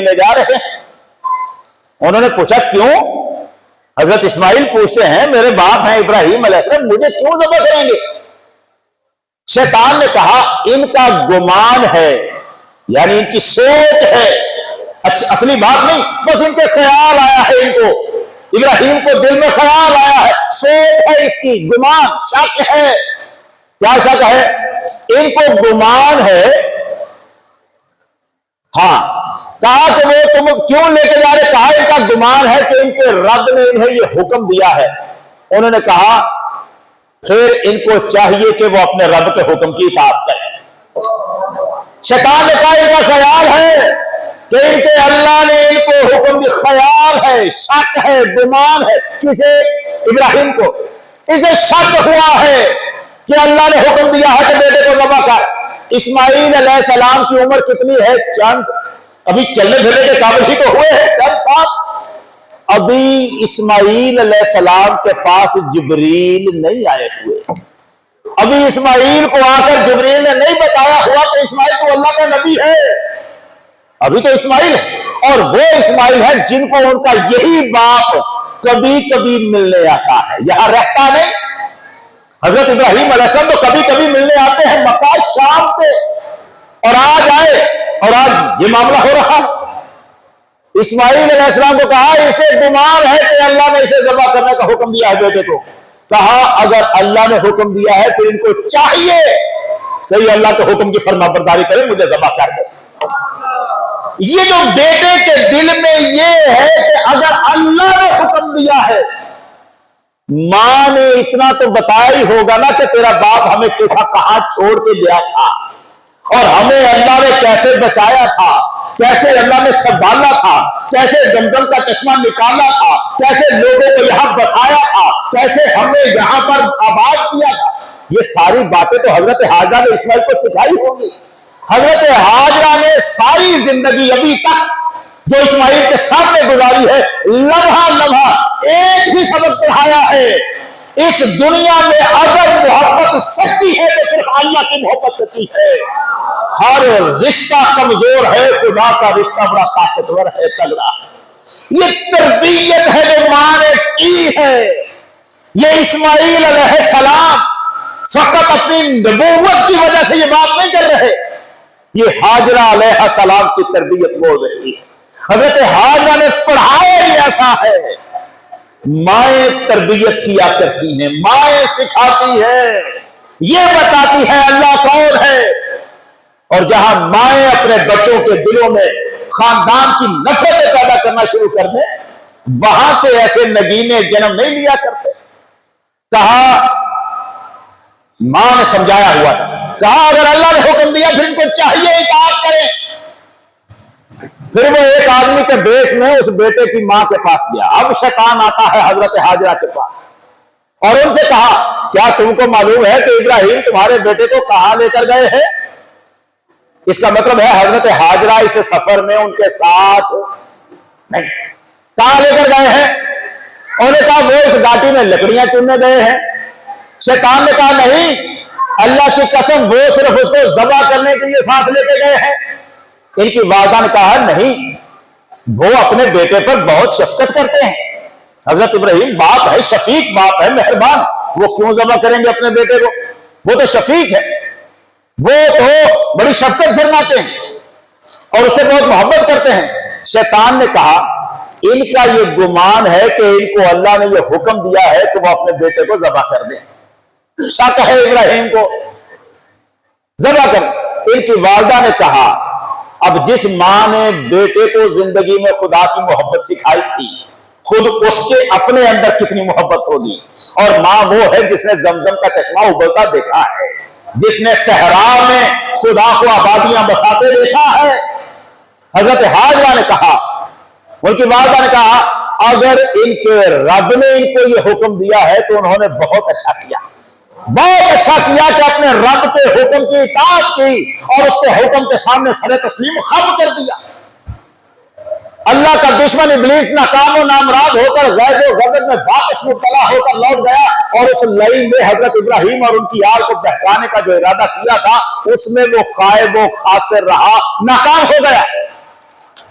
لے جا رہے ہیں۔ انہوں نے پوچھا کیوں؟ حضرت اسماعیل پوچھتے ہیں میرے باپ ہیں ابراہیم علیہ السلام، مجھے کیوں ذبح کریں گے؟ شیطان نے کہا ان کا گمان ہے، یعنی ان کی سوچ ہے، اصلی بات نہیں، بس ان کے خیال آیا ہے، ان کو ابراہیم کو دل میں خیال آیا ہے، سوچ ہے اس کی، گمان، شک ہے۔ کیا شک ہے؟ ان کو گمان ہے۔ ہاں، کہا کہ وہ تم کیوں لے کے جا رہے؟ کہا ان کا گمان ہے کہ ان کے رب نے انہیں یہ حکم دیا ہے۔ انہوں نے کہا پھر ان کو چاہیے کہ وہ اپنے رب کے حکم کی اطاعت کریں۔ شیطان نے کہا ان کا خیال ہے کہ ان کے اللہ نے ان کو حکم دی، خیال ہے، شک ہے، گمان ہے۔ کسے؟ ابراہیم کو۔ اسے شک ہوا ہے کہ اللہ نے حکم دیا ہے کہ بیٹے کو ذبح کر۔ اسماعیل علیہ السلام کی عمر کتنی ہے؟ چند، ابھی چلنے پھرنے کے قابل ہی تو ہوئے ہیں، چند سال۔ ابھی اسماعیل علیہ السلام کے پاس جبریل نہیں آئے ہوئے، ابھی اسماعیل کو آ کر جبریل نے نہیں بتایا ہوا کہ اسماعیل تو اللہ کا نبی ہے، ابھی تو اسماعیل ہے، اور وہ اسماعیل ہے جن کو ان کا یہی باپ کبھی کبھی ملنے آتا ہے، یہاں رہتا نہیں۔ حضرت ابراہیم علیہ السلام تو کبھی کبھی ملنے آتے ہیں مکہ شام سے، اور آج آئے اور آج یہ معاملہ ہو رہا ہے۔ اسماعیل علیہ السلام کو کہا اسے گمان ہے کہ اللہ نے اسے ذبح کرنے کا حکم دیا ہے بیٹے کو۔ کہا اگر اللہ نے حکم دیا ہے تو ان کو چاہیے کہ یہ اللہ کے حکم کی فرما برداری کرے، مجھے ذبح کر دے۔ یہ جو بیٹے کے دل میں یہ ہے کہ اگر اللہ نے حکم دیا ہے، ماں نے اتنا تو بتایا ہی ہوگا نا کہ تیرا باپ ہمیں کہاں چھوڑ کے گیا تھا، اور ہمیں اللہ نے کیسے بچایا تھا، کیسے اللہ نے سنبھالا تھا، کیسے زمزم کا چشمہ نکالا تھا، کیسے لوگوں کو یہاں بسایا تھا، کیسے ہمیں یہاں پر آباد کیا تھا۔ یہ ساری باتیں تو حضرت حاجرہ نے اسماعیل کو سکھائی ہوگی۔ حضرت حاجرہ نے ساری زندگی ابھی تک جو اسماعیل کے سامنے گزاری ہے، لمحہ لمحہ ایک ہی سبق پڑھایا ہے، اس دنیا میں اگر محبت سچی ہے تو صرف اللہ کی محبت سچی ہے۔ ہر رشتہ کمزور ہے، خدا کا رشتہ بڑا طاقتور ہے، تگڑا ہے۔ یہ تربیت ہے جو ماں نے کی ہے۔ یہ اسماعیل علیہ السلام فقط اپنی نبوت کی وجہ سے یہ بات نہیں کر رہے، یہ حاجرہ علیہ السلام کی تربیت بول رہی ہے۔ حضرت حاجرہ نے پڑھایا ہی ایسا ہے۔ مائیں تربیت کیا کرتی ہیں، مائیں سکھاتی ہے، یہ بتاتی ہے اللہ کون ہے۔ اور جہاں مائیں اپنے بچوں کے دلوں میں خاندان کی نفرتیں پیدا کرنا شروع کر دیں، وہاں سے ایسے نگینے جنم نہیں لیا کرتے۔ کہا ماں نے سمجھایا ہوا تھا، کہا اگر اللہ نے حکم دیا پھر ان کو چاہیے اطاعت کریں۔ پھر وہ ایک آدمی کے بیس میں اس بیٹے کی ماں کے پاس گیا۔ اب شیطان آتا ہے حضرت حاجرہ کے پاس اور ان سے کہا کیا تم کو معلوم ہے کہ ابراہیم تمہارے بیٹے کو کہاں لے کر گئے ہیں؟ اس کا مطلب ہے حضرت حاجرہ اس سفر میں ان کے ساتھ نہیں، کہاں لے کر گئے ہیں؟ انہوں نے کہا وہ اس گاٹی میں لکڑیاں چننے گئے ہیں۔ شیطان نے کہا نہیں، اللہ کی قسم وہ صرف اس کو ذبح کرنے کے لیے ساتھ لے کے گئے ہیں۔ ان کی والدہ نے کہا نہیں، وہ اپنے بیٹے پر بہت شفقت کرتے ہیں، حضرت ابراہیم باپ ہے، شفیق باپ ہے، مہربان، وہ کیوں ذبح کریں گے اپنے بیٹے کو؟ وہ تو شفیق ہے، وہ تو بڑی شفقت فرماتے ہیں اور اس سے بہت محبت کرتے ہیں۔ شیطان نے کہا ان کا یہ گمان ہے کہ ان کو اللہ نے یہ حکم دیا ہے کہ وہ اپنے بیٹے کو ذبح کر دیں، شک ہے ابراہیم کو، ذبح کر۔ ان کی والدہ نے کہا اب جس ماں نے بیٹے کو زندگی میں خدا کی محبت سکھائی تھی، خود اس کے اپنے اندر کتنی محبت ہوگی۔ اور ماں وہ ہے جس نے زمزم کا چشمہ ابلتا دیکھا ہے، جس نے صحرا میں خدا کو آبادیاں بساتے دیکھا ہے۔ حضرت حاجرہ نے کہا، ان کی والدہ نے کہا اگر ان کے رب نے ان کو یہ حکم دیا ہے تو انہوں نے بہت اچھا کیا، بہت اچھا کیا کہ اپنے رب کے حکم کی اطاعت کی اور اس کے حکم کے سامنے سر تسلیم خم کر دیا۔ اللہ کا دشمن ابلیس ناکام و نامراد ہو کر غیظ و غضب میں واپس مبتلا ہو کر لوٹ گیا، اور اس لڑائی میں حضرت ابراہیم اور ان کی آل کو بہکانے کا جو ارادہ کیا تھا اس میں وہ خائب و خاسر رہا، ناکام ہو گیا۔